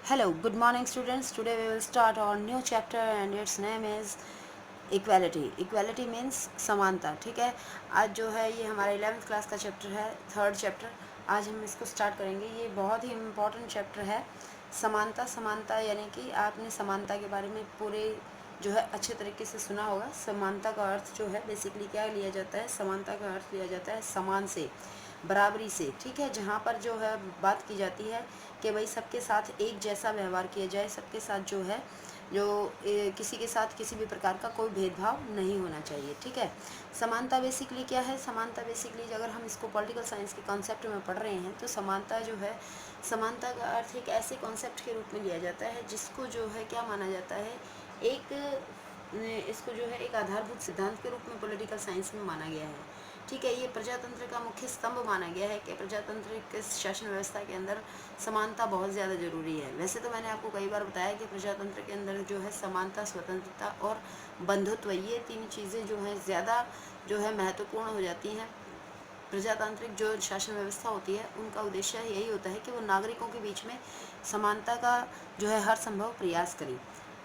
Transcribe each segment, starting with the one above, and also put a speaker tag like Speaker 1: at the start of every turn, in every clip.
Speaker 1: Hello, good morning students. Today we will start our new chapter and its name is equality. Equality means समानता. ठीक है, आज जो है ये हमारा 11th क्लास का चैप्टर है, थर्ड चैप्टर. आज हम इसको स्टार्ट करेंगे. ये बहुत ही इम्पोर्टेंट चैप्टर है. समानता. समानता यानी कि आपने समानता के बारे में पूरे जो है अच्छे तरीके से सुना होगा. समानता का अर्थ जो है बेसिकली क्या लिया जाता है? समानता का अर्थ लिया जाता है समान से, बराबरी से. ठीक है, जहाँ पर जो है बात की जाती है कि भाई सबके साथ एक जैसा व्यवहार किया जाए, सबके साथ जो है जो किसी के साथ किसी भी प्रकार का कोई भेदभाव नहीं होना चाहिए. ठीक है, समानता बेसिकली क्या है? समानता बेसिकली अगर हम इसको पॉलिटिकल साइंस के कॉन्सेप्ट में पढ़ रहे हैं तो समानता जो है, समानता का अर्थ एक ऐसे कॉन्सेप्ट के रूप में लिया जाता है जिसको जो है क्या माना जाता है, एक इसको जो है एक आधारभूत सिद्धांत के रूप में पॉलिटिकल साइंस में माना गया है. ठीक है, ये प्रजातंत्र का मुख्य स्तंभ माना गया है कि प्रजातंत्र के शासन व्यवस्था के अंदर समानता बहुत ज़्यादा ज़रूरी है. वैसे तो मैंने आपको कई बार बताया कि प्रजातंत्र के अंदर जो है समानता, स्वतंत्रता और बंधुत्व, ये तीन चीज़ें जो हैं ज़्यादा जो है महत्वपूर्ण हो जाती हैं. प्रजातांत्रिक जो शासन व्यवस्था होती है उनका उद्देश्य यही होता है कि वो नागरिकों के बीच में समानता का जो है हर संभव प्रयास करें.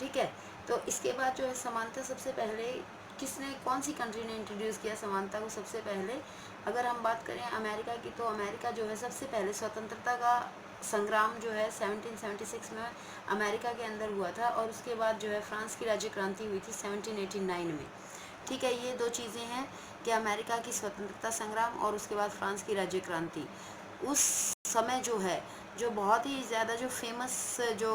Speaker 1: ठीक है, तो इसके बाद जो है समानता सबसे पहले किसने, कौन सी कंट्री ने इंट्रोड्यूस किया समानता को सबसे पहले? अगर हम बात करें अमेरिका की, तो अमेरिका जो है सबसे पहले स्वतंत्रता का संग्राम जो है 1776 में अमेरिका के अंदर हुआ था, और उसके बाद जो है फ्रांस की राज्य क्रांति हुई थी 1789 में. ठीक है, ये दो चीज़ें हैं कि अमेरिका की स्वतंत्रता संग्राम और उसके बाद फ्रांस की राज्य क्रांति. उस समय जो है, जो बहुत ही ज़्यादा जो फेमस जो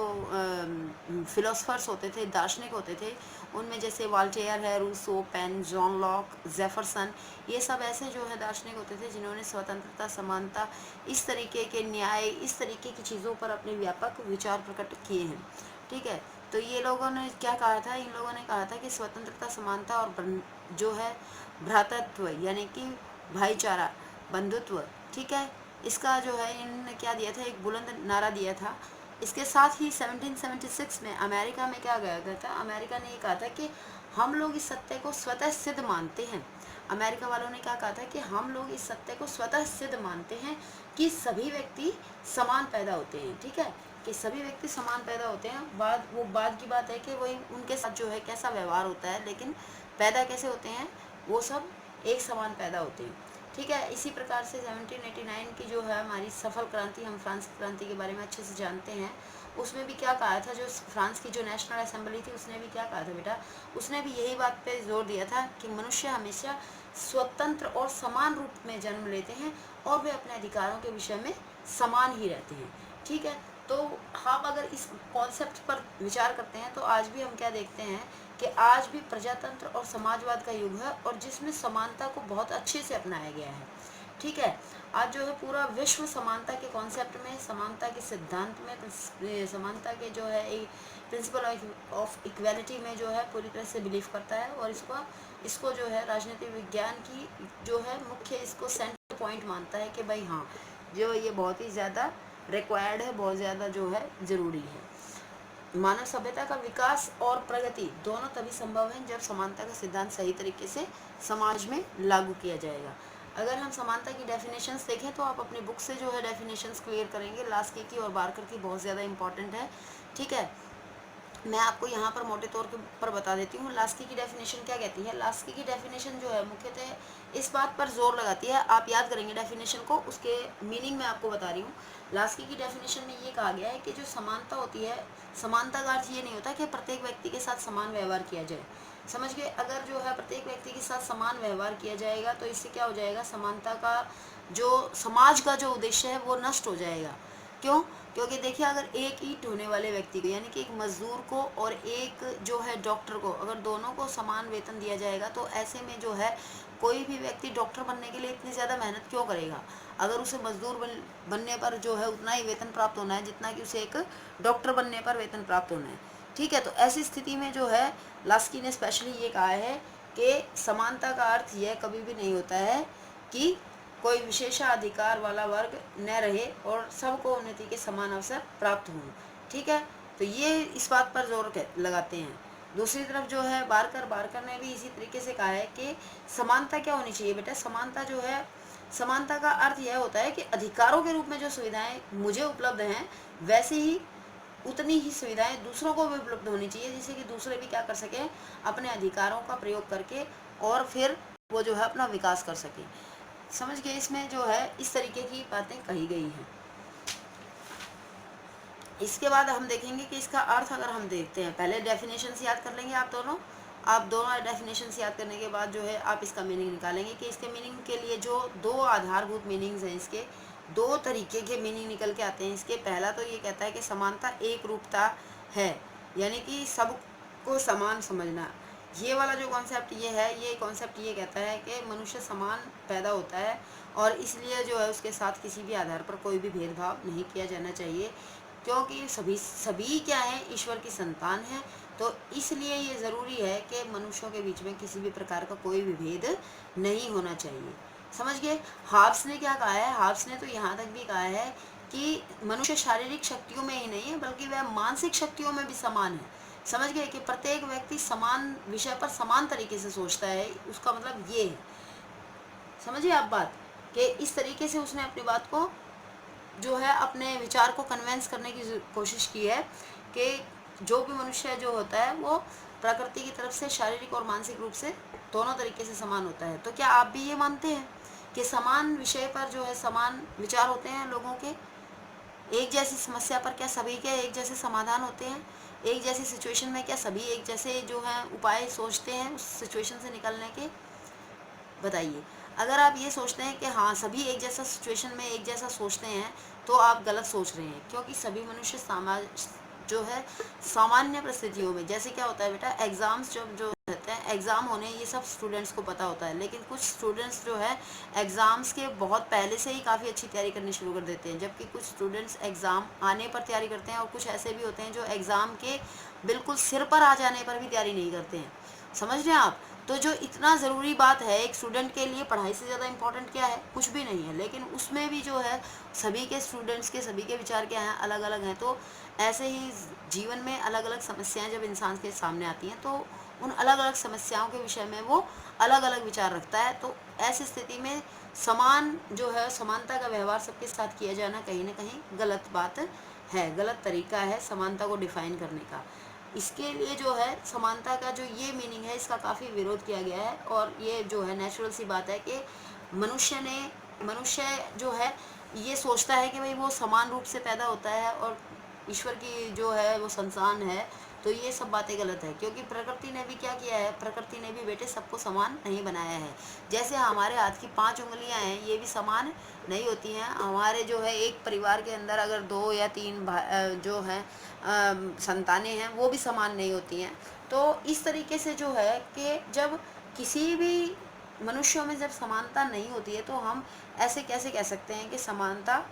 Speaker 1: फिलोसफर्स होते थे, दार्शनिक होते थे, उनमें जैसे वाल्टेयर है, Rousseau, Paine, John Locke, Jefferson, ये सब ऐसे जो है दार्शनिक होते थे जिन्होंने स्वतंत्रता, समानता, इस तरीके के न्याय, इस तरीके की चीज़ों पर अपने व्यापक विचार प्रकट किए हैं. ठीक है, तो ये लोगों ने क्या कहा था? इन लोगों ने कहा था कि स्वतंत्रता, समानता और जो है भ्रातृत्व यानी कि भाईचारा, बंधुत्व. ठीक है, इसका जो है इन्होंने क्या दिया था, एक बुलंद नारा दिया था. इसके साथ ही 1776 में अमेरिका में क्या गया गया था, अमेरिका ने ये कहा था कि हम लोग इस सत्य को स्वतः सिद्ध मानते हैं. अमेरिका वालों ने क्या कहा था कि हम लोग इस सत्य को स्वतः सिद्ध मानते हैं कि सभी व्यक्ति समान पैदा होते हैं. ठीक है, कि सभी व्यक्ति समान पैदा होते हैं. बाद की बात है कि वही उनके साथ जो है कैसा व्यवहार होता है, लेकिन पैदा कैसे होते हैं, वो सब एक समान पैदा होते हैं. ठीक है, इसी प्रकार से 1789 की जो है हमारी सफल क्रांति, हम फ्रांस की क्रांति के बारे में अच्छे से जानते हैं. उसमें भी क्या कहा था, जो फ्रांस की जो नेशनल असेंबली थी उसने भी क्या कहा था बेटा, उसने भी यही बात पे जोर दिया था कि मनुष्य हमेशा स्वतंत्र और समान रूप में जन्म लेते हैं और वे अपने अधिकारों के विषय में समान ही रहते हैं. ठीक है, तो हम अगर इस कॉन्सेप्ट पर विचार करते हैं तो आज भी हम क्या देखते हैं कि आज भी प्रजातंत्र और समाजवाद का युग है, और जिसमें समानता को बहुत अच्छे से अपनाया गया है. ठीक है, आज जो है पूरा विश्व समानता के कॉन्सेप्ट में, समानता के सिद्धांत में, समानता के जो है एक प्रिंसिपल ऑफ इक्वालिटी में जो है पूरी तरह से बिलीव करता है, और इसको जो है राजनीतिक विज्ञान की जो है मुख्य इसको सेंटर पॉइंट मानता है कि भाई हाँ, जो ये बहुत ही ज़्यादा रिक्वायर्ड है, बहुत ज़्यादा जो है ज़रूरी है. मानव सभ्यता का विकास और प्रगति दोनों तभी संभव है जब समानता का सिद्धांत सही तरीके से समाज में लागू किया जाएगा. अगर हम समानता की डेफिनेशंस देखें तो आप अपने बुक से जो है डेफिनेशंस क्लियर करेंगे. लास्की की और बार्कर की बहुत ज़्यादा इंपॉर्टेंट है. ठीक है, मैं आपको यहाँ पर मोटे तौर पर बता देती हूँ. लास्की की डेफिनेशन क्या कहती है? लास्की की डेफिनेशन जो है मुख्यतः इस बात पर जोर लगाती है, आप याद करेंगे डेफिनेशन को, उसके मीनिंग मैं आपको बता रही हूँ. लास्की की डेफिनेशन में ये कहा गया है कि जो समानता होती है, समानता का अर्थ ये नहीं होता कि प्रत्येक व्यक्ति के साथ समान व्यवहार किया जाए. समझ गए? अगर जो है प्रत्येक व्यक्ति के साथ समान व्यवहार किया जाएगा तो इससे क्या हो जाएगा, समानता का जो समाज का जो उद्देश्य है वो नष्ट हो जाएगा. क्यों? क्योंकि देखिए, अगर एक ईंट ढोने वाले व्यक्ति को यानी कि एक मजदूर को और एक जो है डॉक्टर को, अगर दोनों को समान वेतन दिया जाएगा तो ऐसे में जो है कोई भी व्यक्ति डॉक्टर बनने के लिए इतनी ज़्यादा मेहनत क्यों करेगा, अगर उसे मजदूर बनने पर जो है उतना ही वेतन प्राप्त होना है जितना कि उसे एक डॉक्टर बनने पर वेतन प्राप्त होना है. ठीक है, तो ऐसी स्थिति में जो है लास्की ने स्पेशली ये कहा है कि समानता का अर्थ यह कभी भी नहीं होता है कि कोई विशेषाधिकार वाला वर्ग न रहे और सबको उन्नति के समान अवसर प्राप्त हों. ठीक है, तो ये इस बात पर जोर लगाते हैं. दूसरी तरफ जो है बारकर ने भी इसी तरीके से कहा है कि समानता क्या होनी चाहिए बेटा, समानता जो है, समानता का अर्थ यह होता है कि अधिकारों के रूप में जो सुविधाएं मुझे उपलब्ध हैं वैसे ही उतनी ही सुविधाएं दूसरों को भी उपलब्ध होनी चाहिए, जिससे कि दूसरे भी क्या कर सकें, अपने अधिकारों का प्रयोग करके और फिर वो जो है अपना विकास कर सके। समझ गए, इसमें जो है इस तरीके की बातें कही गई हैं। इसके बाद हम देखेंगे कि इसका अर्थ अगर हम देखते हैं, पहले डेफिनेशंस याद कर लेंगे आप दोनों डेफिनेशंस याद करने के बाद जो है आप इसका मीनिंग निकालेंगे कि इसके मीनिंग के लिए जो दो आधारभूत मीनिंग्स हैं, इसके दो तरीके के मीनिंग निकल के आते हैं। इसके पहला तो ये कहता है कि समानता एक रूपता है, यानी कि सबको समान समझना। ये वाला जो कॉन्सेप्ट ये है, ये कॉन्सेप्ट ये कहता है कि मनुष्य समान पैदा होता है और इसलिए जो है उसके साथ किसी भी आधार पर कोई भी भेदभाव नहीं किया जाना चाहिए, क्योंकि सभी सभी क्या है, ईश्वर की संतान है। तो इसलिए ये ज़रूरी है कि मनुष्यों के बीच में किसी भी प्रकार का कोई भी भेद नहीं होना चाहिए। समझ गए। हाब्स ने क्या कहा है, हाब्स ने तो यहाँ तक भी कहा है कि मनुष्य शारीरिक शक्तियों में ही नहीं है बल्कि वह मानसिक शक्तियों में भी समान है। समझ गए कि प्रत्येक व्यक्ति समान विषय पर समान तरीके से सोचता है, उसका मतलब ये है। समझिए आप बात, कि इस तरीके से उसने अपनी बात को जो है अपने विचार को कन्वेंस करने की कोशिश की है कि जो भी मनुष्य जो होता है वो प्रकृति की तरफ से शारीरिक और मानसिक रूप से दोनों तरीके से समान होता है। तो क्या आप भी ये मानते हैं कि समान विषय पर जो है समान विचार होते हैं लोगों के? एक जैसी समस्या पर क्या सभी के एक जैसे समाधान होते हैं? एक जैसी सिचुएशन में क्या सभी एक जैसे जो है उपाय सोचते हैं उस सिचुएशन से निकलने के? बताइए। अगर आप ये सोचते हैं कि हाँ सभी एक जैसा सिचुएशन में एक जैसा सोचते हैं, तो आप गलत सोच रहे हैं, क्योंकि सभी मनुष्य जो है सामान्य परिस्थितियों में, जैसे क्या होता है बेटा, एग्ज़ाम्स जब जो रहते हैं, एग्ज़ाम होने ये सब स्टूडेंट्स को पता होता है, लेकिन कुछ स्टूडेंट्स जो है एग्ज़ाम्स के बहुत पहले से ही काफ़ी अच्छी तैयारी करनी शुरू कर देते हैं, जबकि कुछ स्टूडेंट्स एग्ज़ाम आने पर तैयारी करते हैं और कुछ ऐसे भी होते हैं जो एग्ज़ाम के बिल्कुल सिर पर आ जाने पर भी तैयारी नहीं करते हैं। समझ रहे हैं आप? तो जो इतना ज़रूरी बात है एक स्टूडेंट के लिए, पढ़ाई से ज़्यादा इम्पोर्टेंट क्या है? कुछ भी नहीं है, लेकिन उसमें भी जो है सभी के स्टूडेंट्स के सभी के विचार क्या हैं, अलग अलग हैं। तो ऐसे ही जीवन में अलग अलग समस्याएं जब इंसान के सामने आती हैं, तो उन अलग अलग समस्याओं के विषय में वो अलग अलग विचार रखता है। तो ऐसी स्थिति में समान जो है, समानता का व्यवहार सबके साथ किया जाना कहीं ना कहीं गलत बात है, गलत तरीका है समानता को डिफाइन करने का। इसके लिए जो है समानता का जो ये मीनिंग है, इसका काफ़ी विरोध किया गया है, और ये जो है नेचुरल सी बात है कि मनुष्य जो है ये सोचता है कि भाई वो समान रूप से पैदा होता है और ईश्वर की जो है वो संतान है। तो ये सब बातें गलत है, क्योंकि प्रकृति ने भी क्या किया है, प्रकृति ने भी बेटे सबको समान नहीं बनाया है। जैसे हमारे हाथ की 5 उंगलियां हैं, ये भी समान नहीं होती हैं। हमारे जो है एक परिवार के अंदर अगर 2 या 3 जो है संतानें हैं, वो भी समान नहीं होती हैं। तो इस तरीके से जो है कि जब किसी भी मनुष्यों में जब समानता नहीं होती है, तो हम ऐसे कैसे कह सकते हैं कि समानता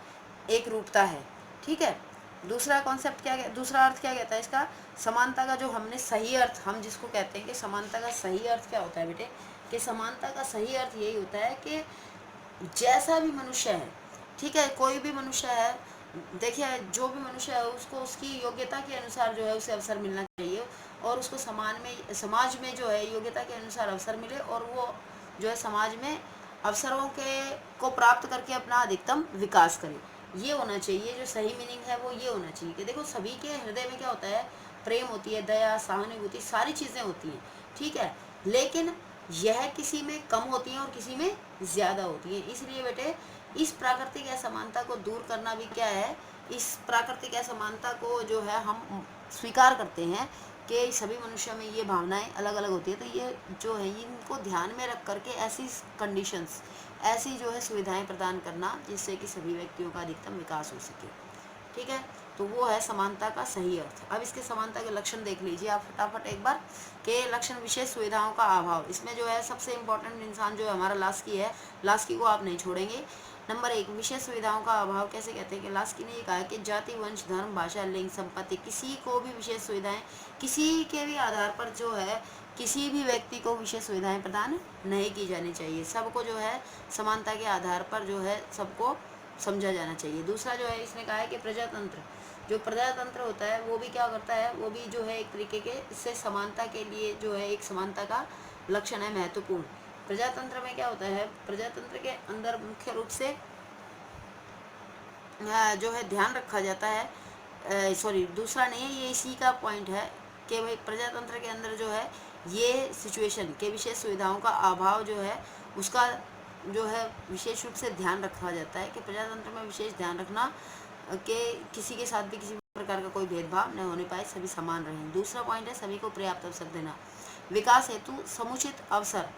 Speaker 1: एक रूपता है? ठीक है। दूसरा कॉन्सेप्ट क्या, दूसरा अर्थ क्या कहता है इसका? समानता का जो हमने सही अर्थ, हम जिसको कहते हैं कि समानता का सही अर्थ क्या होता है बेटे, कि समानता का सही अर्थ यही होता है कि जैसा भी मनुष्य है, ठीक है, कोई भी मनुष्य है, देखिए जो भी मनुष्य है उसको उसकी योग्यता के अनुसार जो है उसे अवसर मिलना चाहिए, और उसको समाज में जो है योग्यता के अनुसार अवसर मिले, और वो जो है समाज में अवसरों के को प्राप्त करके अपना अधिकतम विकास करे। ये होना चाहिए, जो सही मीनिंग है वो ये होना चाहिए कि देखो सभी के हृदय में क्या होता है, प्रेम होती है, दया, सहानुभूति, सारी चीज़ें होती हैं, ठीक है, लेकिन यह किसी में कम होती हैं और किसी में ज़्यादा होती हैं। इसलिए बेटे इस प्राकृतिक असमानता को दूर करना भी क्या है, इस प्राकृतिक असमानता को जो है हम स्वीकार करते हैं कि सभी मनुष्यों में ये भावनाएं अलग अलग होती है। तो ये जो है इनको ध्यान में रख करके ऐसी कंडीशंस, ऐसी जो है सुविधाएं प्रदान करना जिससे कि सभी व्यक्तियों का अधिकतम विकास हो सके। ठीक है, तो वो है समानता का सही अर्थ। अब इसके समानता के लक्षण देख लीजिए आप फटाफट एक बार, के लक्षण, विशेष सुविधाओं का अभाव। इसमें जो है सबसे इम्पोर्टेंट इंसान जो है हमारा लास्की है, लास्की को आप नहीं छोड़ेंगे। नंबर 1, विशेष सुविधाओं का अभाव कैसे कहते हैं कि लास्की ने ये कहा कि जाति, वंश, धर्म, भाषा, लिंग, संपत्ति, किसी को भी विशेष सुविधाएं, किसी के भी आधार पर जो है किसी भी व्यक्ति को विशेष सुविधाएं प्रदान नहीं की जानी चाहिए। सबको जो है समानता के आधार पर जो है सबको समझा जाना चाहिए। दूसरा जो है इसने कहा है कि प्रजातंत्र, जो प्रजातंत्र होता है वो भी क्या करता है, वो भी जो है एक तरीके के इससे समानता के लिए जो है एक समानता का लक्षण है महत्वपूर्ण। प्रजातंत्र में क्या होता है, प्रजातंत्र के अंदर मुख्य रूप से जो है ध्यान रखा जाता है सॉरी दूसरा नहीं है, ये इसी का पॉइंट है कि भाई प्रजातंत्र के अंदर जो है ये सिचुएशन के विशेष सुविधाओं का अभाव जो है उसका जो है विशेष रूप से ध्यान रखा जाता है कि प्रजातंत्र में विशेष ध्यान रखना कि किसी के साथ भी किसी प्रकार का कोई भेदभाव न होने पाए, सभी समान रहें। दूसरा पॉइंट है सभी को पर्याप्त अवसर देना, विकास हेतु समुचित अवसर,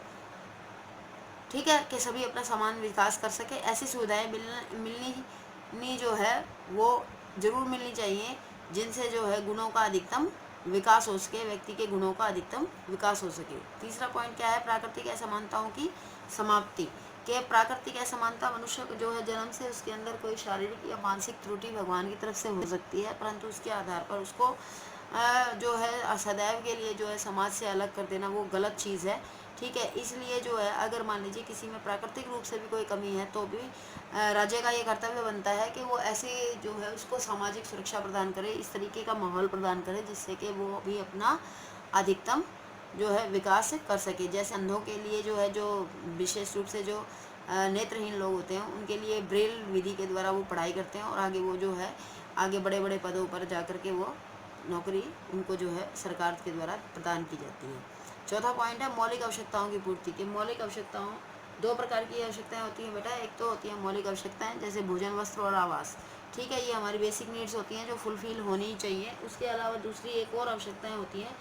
Speaker 1: ठीक है, कि सभी अपना समान विकास कर सके। ऐसी सुविधाएं मिलनी जो है वो जरूर मिलनी चाहिए जिनसे जो है गुणों का अधिकतम विकास हो सके, व्यक्ति के गुणों का अधिकतम विकास हो सके। तीसरा पॉइंट क्या है, प्राकृतिक असमानताओं की समाप्ति, के प्राकृतिक असमानता मनुष्य को जो है जन्म से उसके अंदर कोई शारीरिक या मानसिक त्रुटि भगवान की तरफ से हो सकती है, परंतु उसके आधार पर उसको जो है सदैव के लिए जो है समाज से अलग कर देना वो गलत चीज़ है, ठीक है। इसलिए जो है अगर मान लीजिए किसी में प्राकृतिक रूप से भी कोई कमी है तो भी राज्य का ये कर्तव्य बनता है कि वो ऐसे जो है उसको सामाजिक सुरक्षा प्रदान करे, इस तरीके का माहौल प्रदान करे जिससे कि वो भी अपना अधिकतम जो है विकास कर सके। जैसे अंधों के लिए जो है जो विशेष रूप से जो नेत्रहीन लोग होते हैं उनके लिए ब्रेल विधि के द्वारा वो पढ़ाई करते हैं और आगे वो जो है आगे बड़े बड़े पदों पर जा कर के वो नौकरी उनको जो है सरकार के द्वारा प्रदान की जाती है। चौथा पॉइंट है मौलिक आवश्यकताओं की पूर्ति, की मौलिक आवश्यकताओं दो प्रकार की आवश्यकताएं होती हैं बेटा, एक तो होती है मौलिक आवश्यकताएं जैसे भोजन, वस्त्र और आवास, ठीक है, ये हमारी बेसिक नीड्स होती हैं जो फुलफिल होनी ही चाहिए। उसके अलावा दूसरी एक और आवश्यकताएं होती हैं,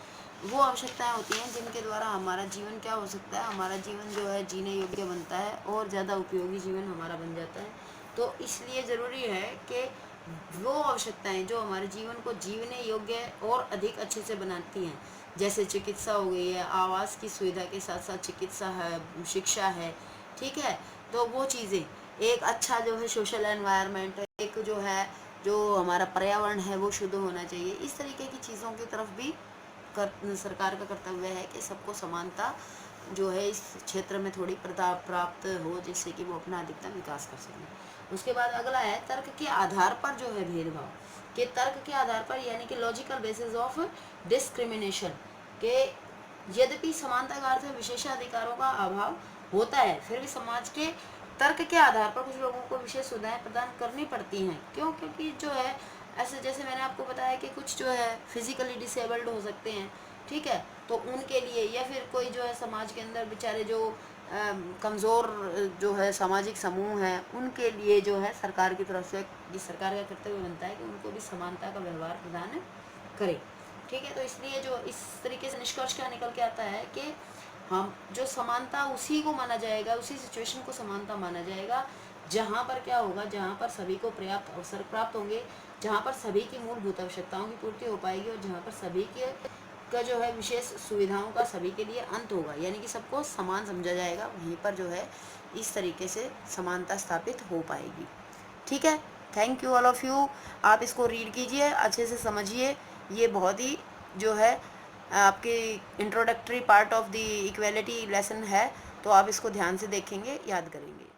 Speaker 1: वो आवश्यकताएं होती हैं जिनके द्वारा हमारा जीवन क्या हो सकता है, हमारा जीवन जो है जीने योग्य बनता है और ज़्यादा उपयोगी जीवन हमारा बन जाता है। तो इसलिए ज़रूरी है कि वो आवश्यकताएं जो हमारे जीवन को जीवने योग्य और अधिक अच्छे से बनाती हैं, जैसे चिकित्सा हो गई है, आवास की सुविधा के साथ साथ चिकित्सा है, शिक्षा है, ठीक है, तो वो चीज़ें, एक अच्छा जो है सोशल एनवायरनमेंट, एक जो है जो हमारा पर्यावरण है वो शुद्ध होना चाहिए। इस तरीके की चीज़ों की तरफ भी सरकार का कर्तव्य है कि सबको समानता जो है इस क्षेत्र में थोड़ी प्राप्त हो जिससे कि वो अपना अधिकतम विकास कर सकें। उसके बाद अगला है तर्क के आधार पर जो है भेदभाव, के तर्क के आधार पर यानी कि लॉजिकल बेसिस ऑफ डिस्क्रिमिनेशन, के यद्यपि समानता का अर्थ विशेषाधिकारों का अभाव होता है फिर भी समाज के तर्क के आधार पर कुछ लोगों को विशेष सुविधाएं प्रदान करनी पड़ती हैं। क्यों? क्योंकि जो है ऐसे जैसे मैंने आपको बताया कि कुछ जो है फिजिकली डिसेबल्ड हो सकते हैं, ठीक है, तो उनके लिए या फिर कोई जो है समाज के अंदर बेचारे जो कमज़ोर जो है सामाजिक समूह हैं उनके लिए जो है सरकार की तरफ से सरकार का कर्तव्य बनता है कि उनको भी समानता का व्यवहार प्रदान करे, ठीक है। तो इसलिए जो इस तरीके से निष्कर्ष क्या निकल के आता है कि हम जो समानता उसी को माना जाएगा, उसी सिचुएशन को समानता माना जाएगा जहाँ पर क्या होगा, जहाँ पर सभी को पर्याप्त अवसर प्राप्त होंगे, जहाँ पर सभी की मूलभूत आवश्यकताओं की पूर्ति हो पाएगी और जहाँ पर सभी के का जो है विशेष सुविधाओं का सभी के लिए अंत होगा, यानी कि सबको समान समझा जाएगा, वहीं पर जो है इस तरीके से समानता स्थापित हो पाएगी, ठीक है। Thank you all of you. आप इसको रीड कीजिए, अच्छे से समझिए, ये बहुत ही जो है आपके introductory part of the equality lesson है, तो आप इसको ध्यान से देखेंगे, याद करेंगे।